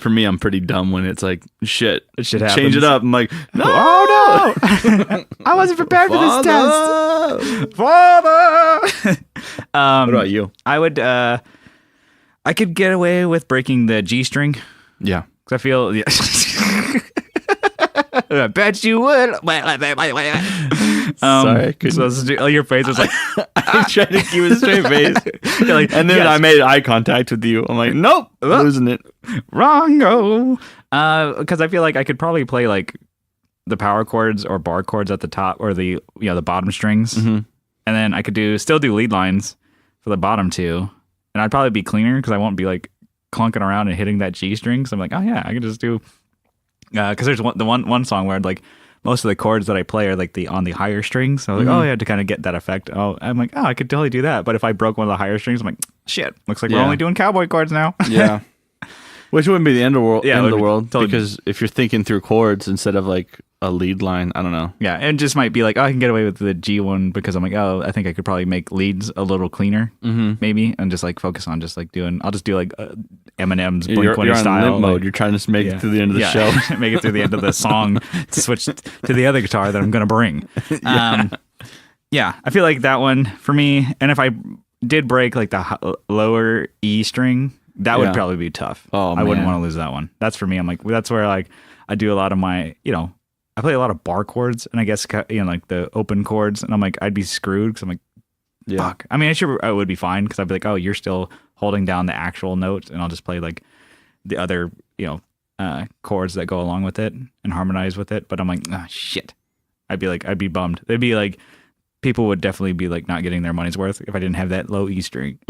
For me, I'm pretty dumb when it's like, shit happens. Change it up. I'm like, no. Oh no. I wasn't prepared for this test. Father. What about you? I would, I could get away with breaking the G string. Yeah. Because I feel, yeah. I bet you would. Sorry, your face was like, I'm trying to keep a straight face. You're like, and then I made eye contact with you. I'm like, nope, losing it. Wrong-o. Because I feel like I could probably play like the power chords or bar chords at the top or the bottom strings, and then I could still do lead lines for the bottom two, and I'd probably be cleaner because I won't be like clunking around and hitting that G string. So I'm like, oh yeah, I can just do Because there's one song where like most of the chords that I play are like on the higher strings. So I was like, oh yeah, to kind of get that effect. Oh, I'm like, oh, I could totally do that. But if I broke one of the higher strings, I'm like, shit, looks like we're only doing cowboy chords now. Yeah. Which wouldn't be the end of the world totally, because if you're thinking through chords instead of like a lead line, I don't know. Yeah, and just might be like, oh, I can get away with the G one because I'm like, oh, I think I could probably make leads a little cleaner, maybe, and just like focus on just like I'll just do like Eminem's Blink-182 style. You're on limp mode. You're trying to make it through the end of the show. Make it through the end of the song, switch to the other guitar that I'm going to bring. Yeah, I feel like that one for me, and if I did break like the lower E string, that would probably be tough. Oh, I wouldn't want to lose that one. That's for me. I'm like, that's where like I do a lot of my, I play a lot of bar chords and I guess, like the open chords. And I'm like, I'd be screwed because I'm like, fuck. I mean, I would be fine because I'd be like, oh, you're still holding down the actual note. And I'll just play like the other, chords that go along with it and harmonize with it. But I'm like, oh, shit. I'd be bummed. They'd be like, people would definitely be like not getting their money's worth if I didn't have that low E string.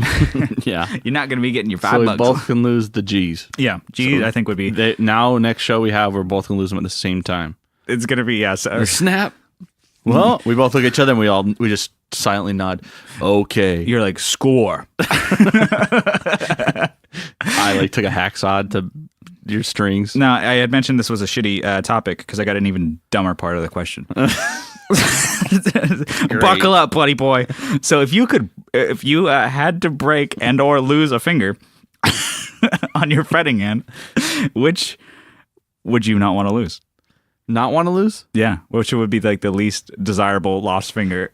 Yeah. You're not going to be getting your $5. So we both can lose the G's. Yeah. G's, so I think would be. Next show we have, we're both going to lose them at the same time. It's going to be, yeah. So, snap. Well, we both look at each other and we just silently nod. Okay. You're like, score. I like took a hacksaw to your strings. No, I had mentioned this was a shitty topic because I got an even dumber part of the question. Buckle up, buddy boy. So if you had to break and or lose a finger on your fretting hand, which would you not want to lose? Not want to lose? Yeah, which would be like the least desirable lost finger.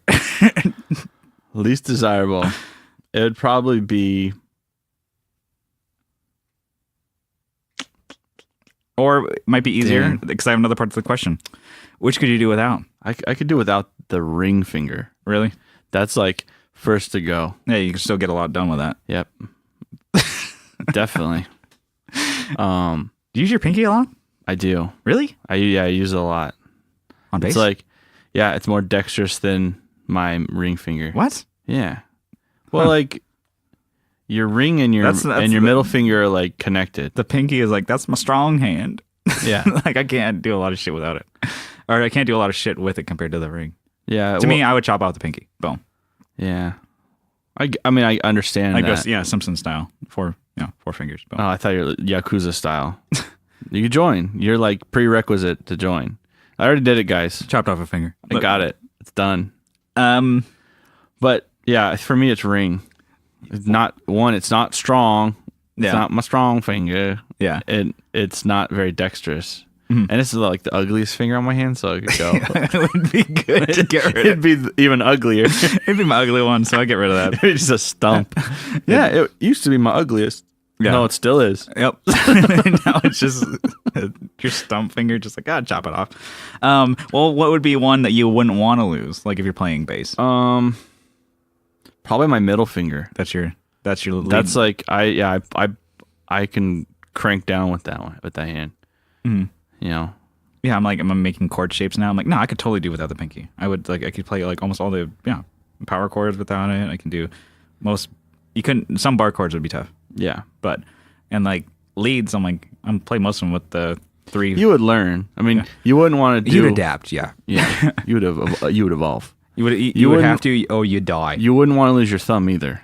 Least desirable. It would probably be, or it might be easier because I have another part to the question. Which could you do without? I could do without the ring finger. Really? That's like first to go. Yeah, you can still get a lot done with that. Yep. Definitely. Do you use your pinky a lot? I do. Really? I use it a lot. On bass? It's like, it's more dexterous than my ring finger. What? Yeah. Well, like your ring and your middle finger are like connected. The pinky is like, that's my strong hand. Yeah. Like I can't do a lot of shit without it. Or I can't do a lot of shit with it compared to the ring. Yeah. To me, I would chop out the pinky. Boom. Yeah. I mean, I understand that. I guess, yeah, Simpson style. Four fingers. Boom. Oh, I thought you were Yakuza style. You could join. You're like prerequisite to join. I already did it, guys. Chopped off a finger. I got it. It's done. But yeah, for me, it's ring. It's not strong. It's not my strong finger. Yeah. It's not very dexterous. Mm-hmm. And this is like the ugliest finger on my hand, so I could go. It would be good to get rid of. It'd be even uglier. It'd be my ugly one, so I get rid of that. It's just a stump. Yeah, it used to be my ugliest. Yeah. No, it still is. Yep. Now it's just your stump finger, just like, chop it off. Well, what would be one that you wouldn't want to lose, like if you're playing bass? Probably my middle finger. That's your lead. That's like I can crank down with that one, with that hand. Mm-hmm. Yeah, I'm making chord shapes now. I'm like, no, I could totally do without the pinky. I could play like almost all the power chords without it. I can do most. You couldn't. Some bar chords would be tough. Yeah, and like leads, I'm play most of them with the 3. You would learn. I mean, you wouldn't want to do. You'd adapt. Yeah. You would evolve. You would have to, or you die. You wouldn't want to lose your thumb either.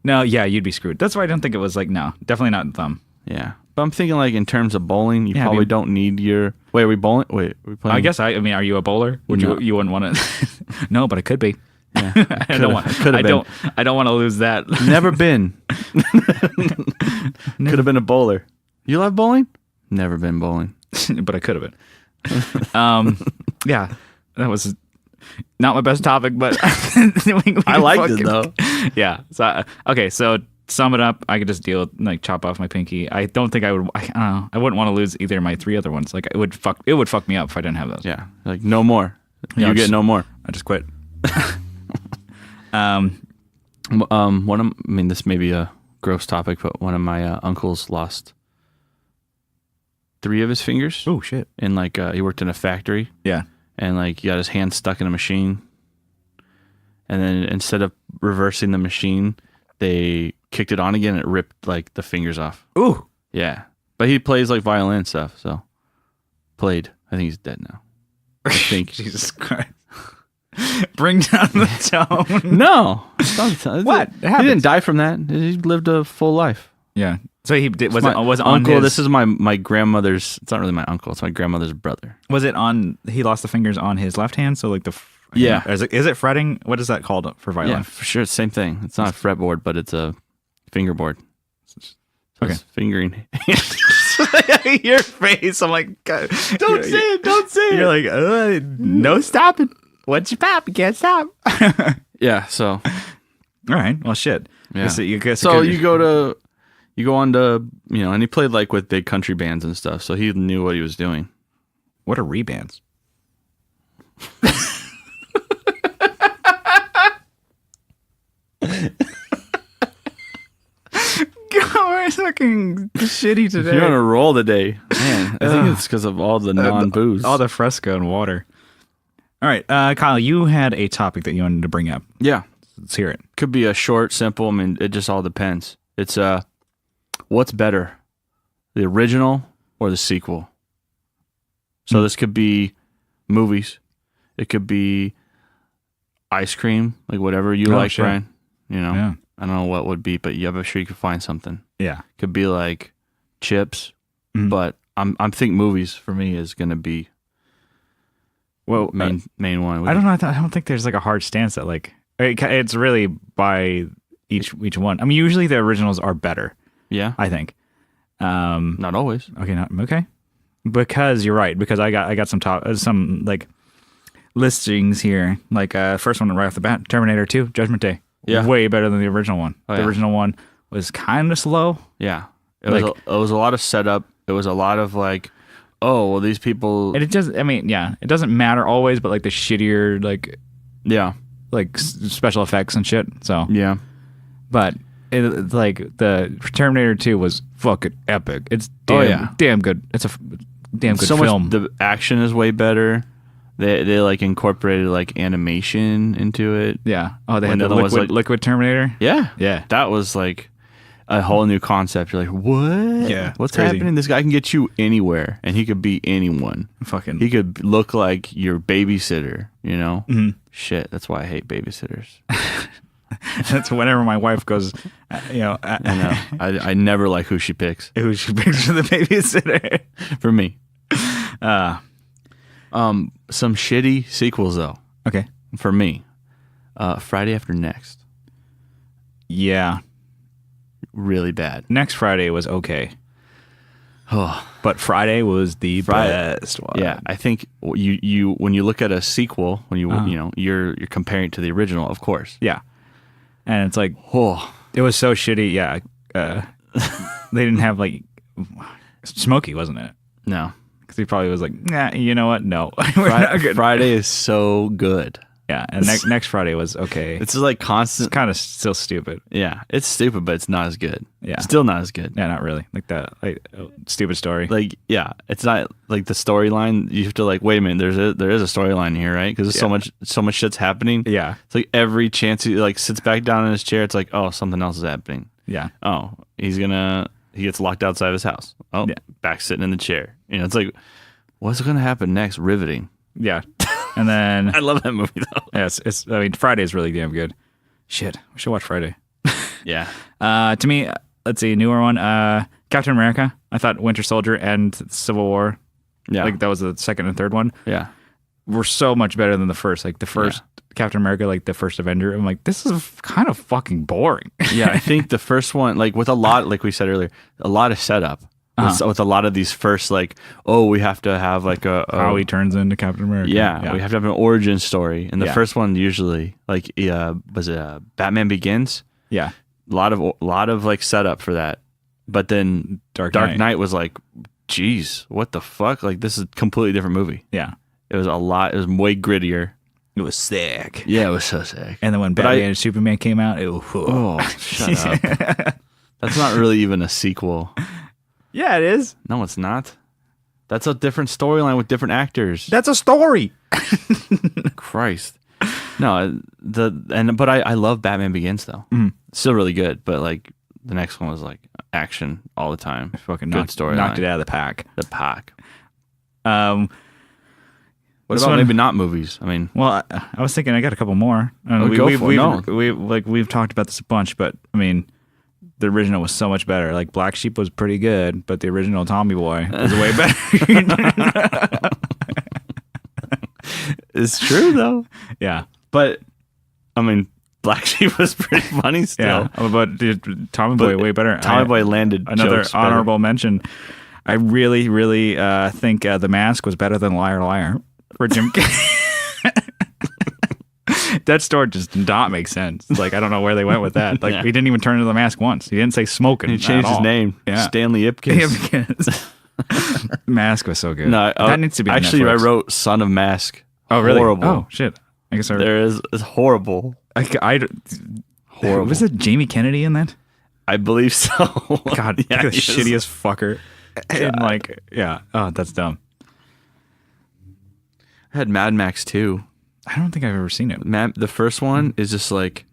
No, yeah, you'd be screwed. That's why I don't think it was like, no, definitely not thumb. Yeah. But I'm thinking like in terms of bowling, you probably don't need your. Wait, are we bowling? Wait, are we playing? I guess I mean, are you a bowler? You wouldn't want to? No, but I could be. Yeah, I don't want to lose that. Never been. Could have been a bowler. You love bowling? Never been bowling, but I could have been. Yeah, that was not my best topic, but I liked it though. Yeah. So okay, so. Sum it up, I could just chop off my pinky. I don't think I would. I don't know. I wouldn't want to lose either of my 3 other ones. Like it would fuck me up if I didn't have those. Yeah, like no more. You get no more. I just quit. This may be a gross topic, but one of my uncles lost 3 of his fingers. Oh shit! And he worked in a factory. Yeah. And he got his hand stuck in a machine, and then instead of reversing the machine, they kicked it on again and it ripped the fingers off. Ooh. Yeah. But he plays violin stuff, so played. I think he's dead now. I think. Jesus Christ. Bring down the tone. No. What? He didn't die from that. He lived a full life. Yeah. So he did. Was it uncle? on his, this is my grandmother's. It's not really my uncle. It's my grandmother's brother. Was it on? He lost the fingers on his left hand. So like yeah. Is it fretting? What is that called for violin? Yeah, for sure. It's the same thing. It's not a fretboard, but it's a fingerboard. So okay. It's fingering. Your face. I'm like, God, don't say it. Don't say it. You're like, no stopping. Once you pop, you can't stop. Yeah. So. All right. Well, shit. Yeah. So you go on to, and he played like with big country bands and stuff, so he knew what he was doing. What are rebands? Gower is fucking shitty today. You're on a roll today. Man, I think it's because of all the non-booze. All the fresco and water. All right, Kyle, you had a topic that you wanted to bring up. Yeah. Let's hear it. Could be a short, simple. I mean, it just all depends. It's what's better, the original or the sequel? So this could be movies. It could be ice cream, like whatever you like, sure. Brian. Yeah. I don't know what would be, but I'm sure you could find something. Yeah. Could be like chips, but I'm think movies for me is gonna be main one. I don't know. I don't think there's like a hard stance that like it's really by each one. I mean, usually the originals are better. Yeah, I think. Not always. Okay. Because you're right. Because I got some like listings here. Like first one right off the bat, Terminator 2, Judgment Day. Yeah, way better than the original one. Oh, the original one was kind of slow. Yeah, it was a lot of setup. It was a lot of like, oh well, these people. And it doesn't. I mean, yeah, it doesn't matter always, but like the shittier like special effects and shit. So yeah, but it's like the Terminator 2 was fucking epic. It's damn good. It's a damn good film. The action is way better. They like incorporated like animation into it. Yeah. Oh, they had the liquid Terminator. Yeah. Yeah. That was like a whole new concept. You're like, what? Yeah. What's crazy. happening? This guy can get you anywhere, and he could be anyone. He could look like your babysitter. Mm-hmm. Shit. That's why I hate babysitters. That's whenever my wife goes, I know. I never like who she picks. Who she picks for the babysitter. For me. Some shitty sequels though. Okay. For me, Friday After Next. Yeah. Really bad. Next Friday was okay. Oh, but Friday was the best one. Yeah, I think you when you look at a sequel, when you're comparing it to the original, of course. Yeah. And it's like, it was so shitty. Yeah. They didn't have like Smokey, wasn't it? No. Because he probably was like, nah, you know what? No. We're not good. Friday is so good. Yeah. And next Friday was okay. It's like constant. It's kind of still stupid. Yeah. It's stupid, but it's not as good. Yeah. Still not as good. Yeah, not really. Like that stupid story. Like, yeah. It's not like the storyline. You have to like, wait a minute. There is a storyline here, right? Because there's so much shit's happening. Yeah. It's like every chance he like sits back down in his chair, it's like, oh, something else is happening. Yeah. Oh, he gets locked outside of his house. Oh, yeah. Back sitting in the chair. It's like, what's going to happen next? Riveting. Yeah. And then I love that movie though. Yeah, I mean, Friday is really damn good. Shit, we should watch Friday. Yeah. To me, let's see, newer one. Captain America. I thought Winter Soldier and Civil War. Yeah. Like that was the second and third one. Yeah. Were so much better than the first. Like the first Captain America, like the first Avenger. I'm like, this is kind of fucking boring. Yeah, I think the first one, like with a lot, like we said earlier, a lot of setup. With a lot of these first, like, oh, we have to have like how he turns into Captain America. Yeah, we have to have an origin story. And the first one usually, like, was it Batman Begins? Yeah, a lot of like setup for that. But then Dark Knight was like, geez, what the fuck? Like, this is a completely different movie. Yeah, it was It was way grittier. It was sick. Yeah, it was so sick. And then when Batman and Superman came out, shut up. That's not really even a sequel. Yeah, it is. No, it's not. That's a different storyline with different actors. That's a story. Christ. No, but I love Batman Begins though. Mm-hmm. Still really good, but like the next one was like action all the time. Fucking good story. Knocked it out of the pack. The pack. What about maybe not movies? I mean, well, I was thinking I got a couple more. We've talked about this a bunch, but I mean, the original was so much better. Like Black Sheep was pretty good, but the original Tommy Boy was way better. It's true though. Yeah, but I mean, Black Sheep was pretty funny still. Yeah, but Tommy Boy way better. Tommy Boy landed another honorable mention. I really, really think The Mask was better than Liar Liar for Jim Carrey. That story just did not make sense. Like, I don't know where they went with that. Like, he didn't even turn into The Mask once. He didn't say smoking. He changed his name. Yeah. Stanley Ipkiss. Mask was so good. No, that needs to be actually, Netflix. I wrote Son of Mask. Oh, really? Horrible. Oh, shit. I guess it's horrible. Horrible. Was it Jamie Kennedy in that? I believe so. God, yeah, the shittiest fucker. And like, yeah. Oh, that's dumb. I had Mad Max 2. I don't think I've ever seen it. The first one is just like,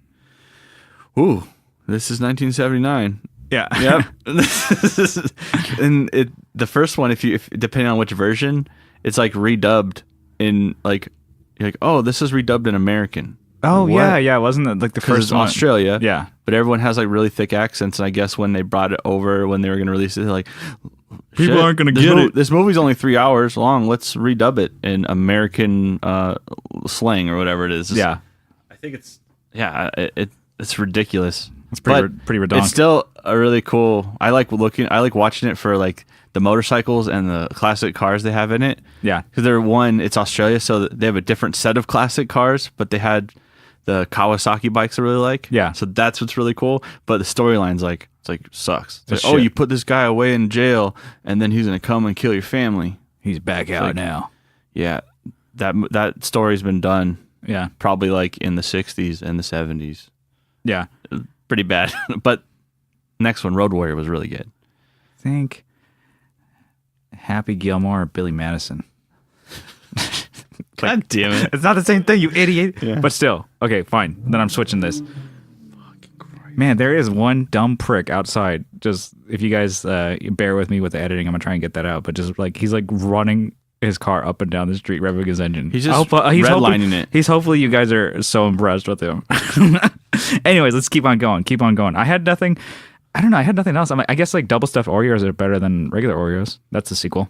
ooh, this is 1979. Yeah. Yep. And the first one, if depending on which version, it's like redubbed in like, you're like, oh, this is redubbed in American. Oh, what? Yeah. Wasn't it like the first it's one? Australia. Yeah. But everyone has like really thick accents. And I guess when they brought it over, when they were going to release it, they're like, people aren't going to get it. This movie's only 3 hours long. Let's redub it in American slang or whatever it is. Yeah. I think it's ridiculous. It's pretty redundant. It's still a really cool. I like watching it for like the motorcycles and the classic cars they have in it. Yeah. Because it's Australia, so they have a different set of classic cars, but they had the Kawasaki bikes I really like. Yeah. So that's what's really cool. But the storyline's like, sucks. It's like, oh, you put this guy away in jail and then he's going to come and kill your family. He's back out now. Yeah. That story's been done. Yeah. Probably like in the 60s and the 70s. Yeah. Pretty bad. But next one, Road Warrior, was really good. I think Happy Gilmore or Billy Madison. God damn it. It's not the same thing, you idiot. Yeah. But still. Okay, fine. Then I'm switching this. Man, there is one dumb prick outside. Just, if you guys bear with me with the editing, I'm going to try and get that out. But just like, he's like running his car up and down the street, revving his engine. He's just redlining it. Hopefully you guys are so impressed with him. Anyways, let's keep on going. I had nothing. I don't know. I had nothing else. I guess like double stuffed Oreos are better than regular Oreos. That's the sequel.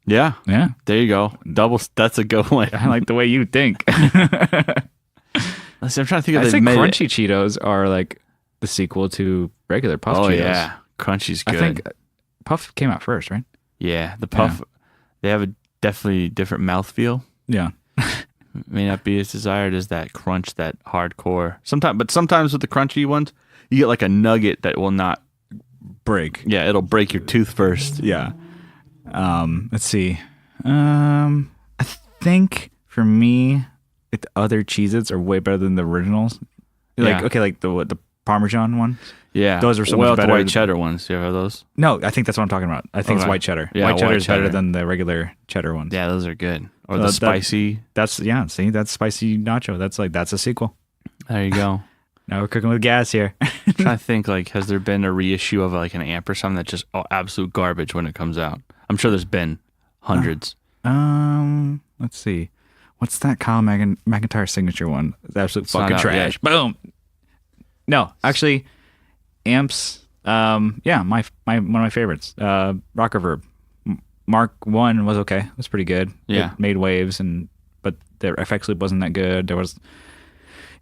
Yeah. Yeah. There you go. That's a good one. I like the way you think. Let's see, I'm trying to think of I think Crunchy Cheetos are like the sequel to regular Puff Cheetos. Oh, yeah. Crunchy's good. I think Puff came out first, right? Yeah. The Puff, they have a definitely different mouthfeel. Yeah. May not be as desired as that crunch, that hardcore. Sometimes with the crunchy ones, you get like a nugget that will not break. Yeah, it'll break your tooth first. Yeah. Let's see. I think for me, the other Cheez-Its are way better than the originals. Like, okay, like the Parmesan one. Yeah. Those are so much better. The white cheddar ones. Do you have those? No, I think that's what I'm talking about. I think it's white cheddar. Yeah, white cheddar is better than the regular cheddar ones. Yeah, those are good. Or the spicy. That's spicy nacho. That's a sequel. There you go. Now we're cooking with gas here. I'm trying to think, like, has there been a reissue of like an amp or something that's just absolute garbage when it comes out? I'm sure there's been hundreds. Let's see. What's that Kyle McIntyre signature one? It's absolute fucking trash. Boom. No, actually, amps. Yeah, my one of my favorites. Rock Reverb. Mark 1 was okay. It was pretty good. Yeah, it made waves, but the FX loop wasn't that good. There was,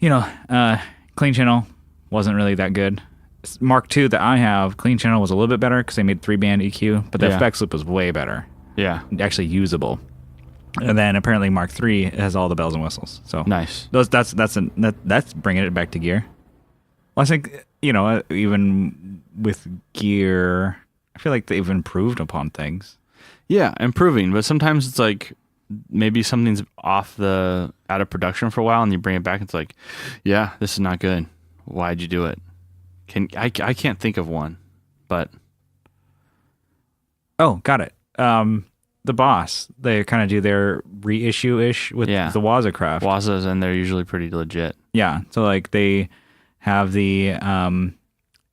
Clean Channel wasn't really that good. Mark 2 that I have, Clean Channel was a little bit better because they made 3-band EQ, but the FX loop was way better. Yeah, actually usable. And then apparently Mark 3 has all the bells and whistles. So nice. That's bringing it back to gear. Well, I think even with gear, I feel like they've improved upon things. Yeah, improving, but sometimes it's like maybe something's out of production for a while, and you bring it back. It's like, yeah, this is not good. Why'd you do it? I can't think of one, but got it. The Boss, they kind of do their reissue-ish with the Waza craft. Wazas, and they're usually pretty legit. Yeah, so like they have the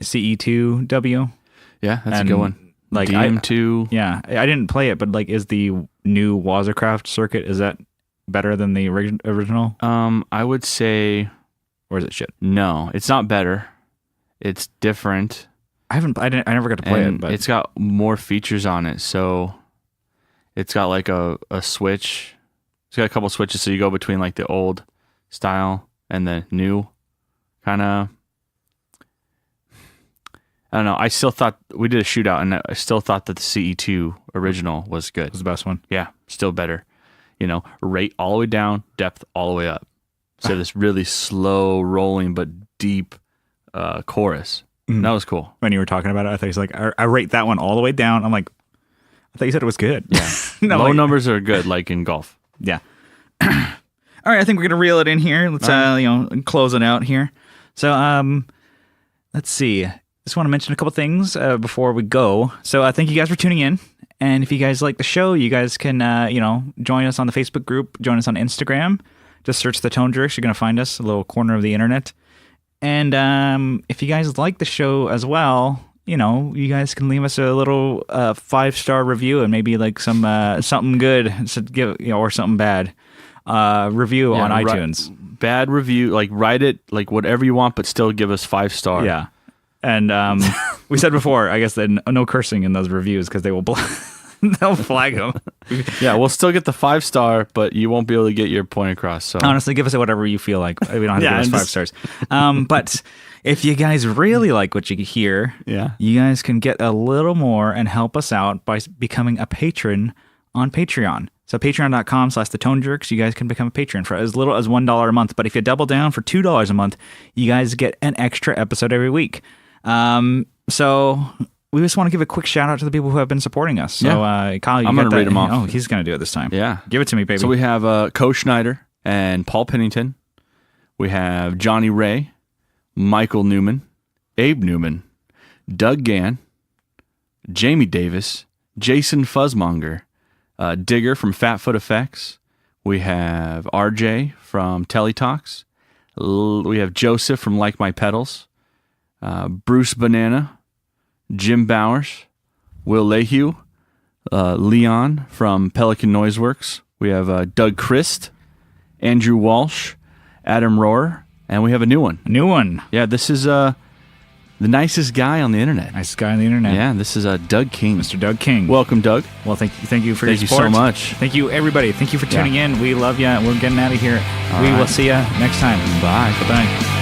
CE2W. Yeah, that's a good one. Like DM2. I didn't play it, but like, is the new Wazercraft circuit, is that better than the original? I would say, or is it shit? No, it's not better. It's different. I never got to play it, but it's got more features on it. So it's got like a switch. It's got a couple switches, so you go between like the old style and the new kind of. I don't know. I still thought we did a shootout, and I still thought that the CE2 original was good. It was the best one. Yeah, still better. Rate all the way down, depth all the way up. So this really slow rolling but deep chorus. Mm. That was cool. When you were talking about it, I thought he's like, I rate that one all the way down. I'm like, I thought you said it was good. Yeah, low numbers are good, like in golf. Yeah. All right, I think we're gonna reel it in here. Let's close it out here. So let's see. Just want to mention a couple things before we go. So thank you guys for tuning in. And if you guys like the show, you guys can join us on the Facebook group, join us on Instagram. Just search the Tone Jerks. You're gonna find us, a little corner of the internet. And if you guys like the show as well, you guys can leave us a little 5-star review and maybe like some something good to give, or something bad review on iTunes. Bad review, like write it like whatever you want, but still give us 5-star. Yeah. And we said before, I guess, that no cursing in those reviews because they will they'll flag them. Yeah, we'll still get the 5-star, but you won't be able to get your point across. So honestly, give us whatever you feel like. We don't have to give us 5 stars. But if you guys really like what you hear, you guys can get a little more and help us out by becoming a patron on Patreon. So patreon.com/thetonejerks, you guys can become a patron for as little as $1 a month. But if you double down for $2 a month, you guys get an extra episode every week. So we just want to give a quick shout out to the people who have been supporting us. So Kyle, I'm going to read them off. Oh, he's going to do it this time. Yeah. Give it to me, baby. So we have Co Schneider and Paul Pennington. We have Johnny Ray, Michael Newman, Abe Newman, Doug Gann, Jamie Davis, Jason Fuzzmonger, Digger from Fatfoot Effects. We have RJ from Teletalks. We have Joseph from Like My Pedals. Bruce Banana, Jim Bowers, Will Lehue, Leon from Pelican Noiseworks. We have Doug Christ, Andrew Walsh, Adam Rohrer, and we have a new one. Yeah, this is the nicest guy on the internet. Nicest guy on the internet. Yeah, this is Doug King. Mr. Doug King. Welcome, Doug. Well, thank you for your support. Thank you so much. Thank you, everybody. Thank you for tuning in. We love you. We're getting out of here. We will see you next time. Bye. Bye-bye.